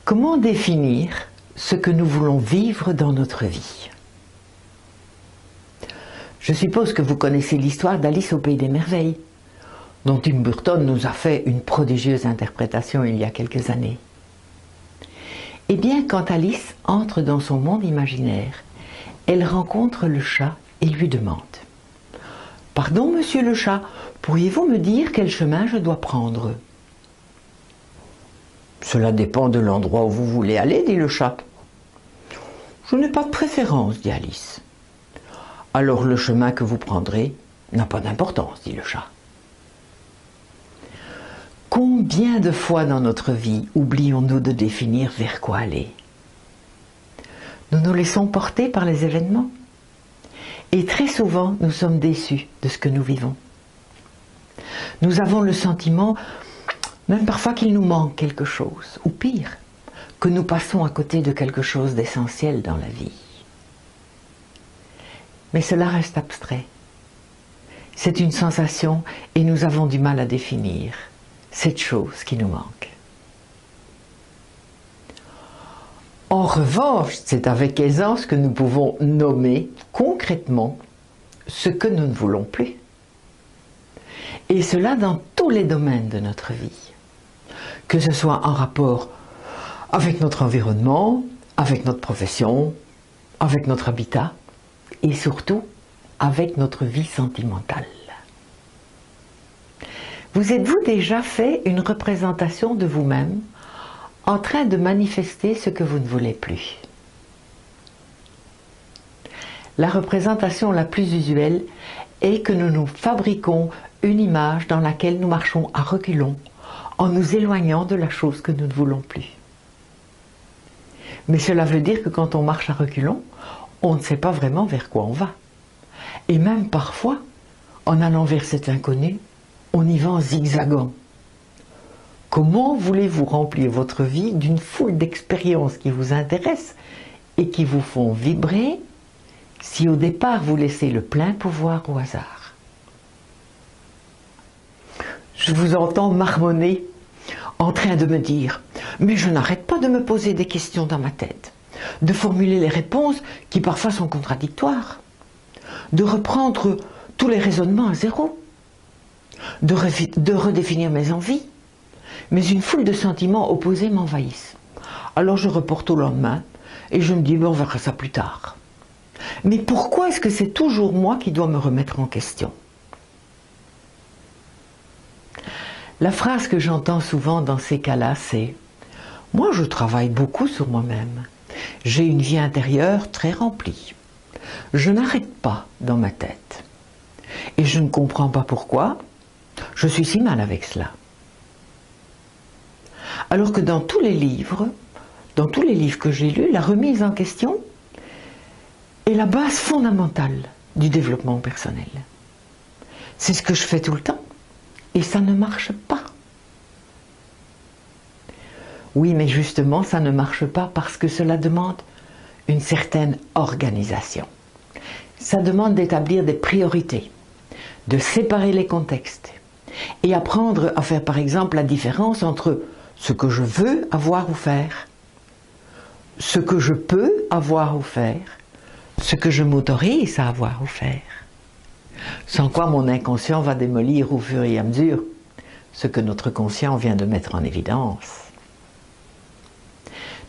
Comment définir ce que nous voulons vivre dans notre vie? Je suppose que vous connaissez l'histoire d'Alice au Pays des Merveilles, dont Tim Burton nous a fait une prodigieuse interprétation il y a quelques années. Eh bien, quand Alice entre dans son monde imaginaire, elle rencontre le chat et lui demande « Pardon, monsieur le chat, pourriez-vous me dire quel chemin je dois prendre ?» « Cela dépend de l'endroit où vous voulez aller, dit le chat. »« Je n'ai pas de préférence, dit Alice. »« Alors le chemin que vous prendrez n'a pas d'importance, dit le chat. » Combien de fois dans notre vie oublions-nous de définir vers quoi aller? Nous nous laissons porter par les événements. Et très souvent, nous sommes déçus de ce que nous vivons. Nous avons le sentiment, même parfois, qu'il nous manque quelque chose, ou pire, que nous passons à côté de quelque chose d'essentiel dans la vie. Mais cela reste abstrait. C'est une sensation et nous avons du mal à définir cette chose qui nous manque. En revanche, c'est avec aisance que nous pouvons nommer concrètement ce que nous ne voulons plus. Et cela dans tous les domaines de notre vie. Que ce soit en rapport avec notre environnement, avec notre profession, avec notre habitat et surtout avec notre vie sentimentale. Vous êtes-vous déjà fait une représentation de vous-même en train de manifester ce que vous ne voulez plus? La représentation la plus usuelle est que nous nous fabriquons une image dans laquelle nous marchons à reculons en nous éloignant de la chose que nous ne voulons plus. Mais cela veut dire que quand on marche à reculons, on ne sait pas vraiment vers quoi on va. Et même parfois, en allant vers cet inconnu, on y va en zigzagant. Comment voulez-vous remplir votre vie d'une foule d'expériences qui vous intéressent et qui vous font vibrer si au départ vous laissez le plein pouvoir au hasard? Je vous entends marmonner en train de me dire « Mais je n'arrête pas de me poser des questions dans ma tête, de formuler les réponses qui parfois sont contradictoires, de reprendre tous les raisonnements à zéro, de redéfinir mes envies, mais une foule de sentiments opposés m'envahissent. Alors je reporte au lendemain et je me dis on verra ça plus tard. Mais pourquoi est-ce que c'est toujours moi qui dois me remettre en question? » La phrase que j'entends souvent dans ces cas-là, c'est « Moi, je travaille beaucoup sur moi-même. J'ai une vie intérieure très remplie. Je n'arrête pas dans ma tête. Et je ne comprends pas pourquoi je suis si mal avec cela. » Alors que dans tous les livres que j'ai lus, la remise en question est la base fondamentale du développement personnel. C'est ce que je fais tout le temps. Et ça ne marche pas. Oui, mais justement, ça ne marche pas parce que cela demande une certaine organisation. Ça demande d'établir des priorités, de séparer les contextes et apprendre à faire par exemple la différence entre ce que je veux avoir ou faire, ce que je peux avoir ou faire, ce que je m'autorise à avoir ou faire. Sans quoi mon inconscient va démolir au fur et à mesure ce que notre conscient vient de mettre en évidence.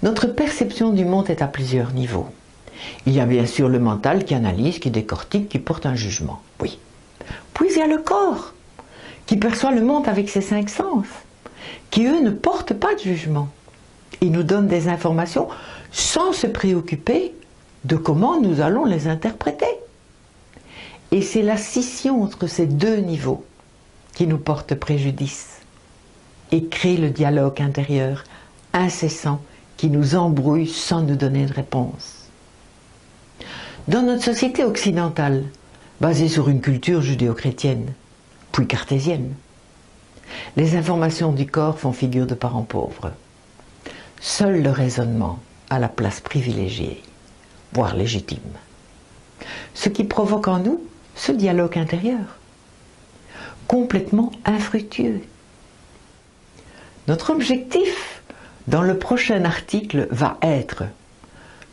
Notre perception du monde est à plusieurs niveaux. Il y a bien sûr le mental qui analyse, qui décortique, qui porte un jugement. Oui. Puis il y a le corps qui perçoit le monde avec ses 5 sens, qui eux ne portent pas de jugement. Ils nous donnent des informations sans se préoccuper de comment nous allons les interpréter. Et c'est la scission entre ces deux niveaux qui nous porte préjudice et crée le dialogue intérieur incessant qui nous embrouille sans nous donner de réponse. Dans notre société occidentale, basée sur une culture judéo-chrétienne, puis cartésienne, les informations du corps font figure de parents pauvres. Seul le raisonnement a la place privilégiée, voire légitime. Ce qui provoque en nous ce dialogue intérieur, complètement infructueux. Notre objectif dans le prochain article va être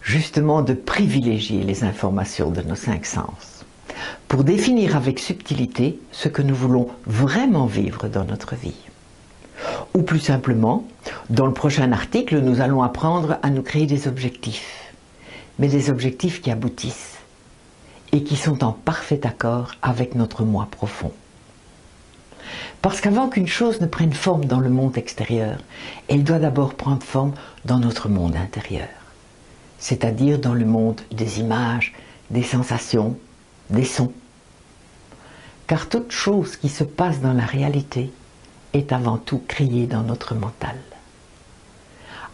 justement de privilégier les informations de nos cinq sens pour définir avec subtilité ce que nous voulons vraiment vivre dans notre vie. Ou plus simplement, dans le prochain article, nous allons apprendre à nous créer des objectifs, mais des objectifs qui aboutissent et qui sont en parfait accord avec notre moi profond. Parce qu'avant qu'une chose ne prenne forme dans le monde extérieur, elle doit d'abord prendre forme dans notre monde intérieur, c'est-à-dire dans le monde des images, des sensations, des sons. Car toute chose qui se passe dans la réalité est avant tout créée dans notre mental.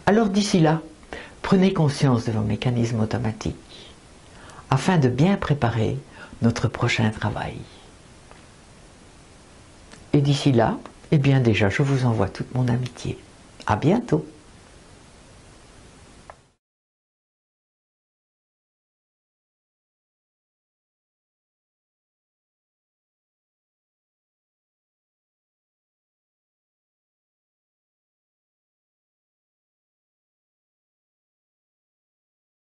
Alors d'ici là, prenez conscience de vos mécanismes automatiques afin de bien préparer notre prochain travail. Et d'ici là, eh bien déjà, je vous envoie toute mon amitié. À bientôt.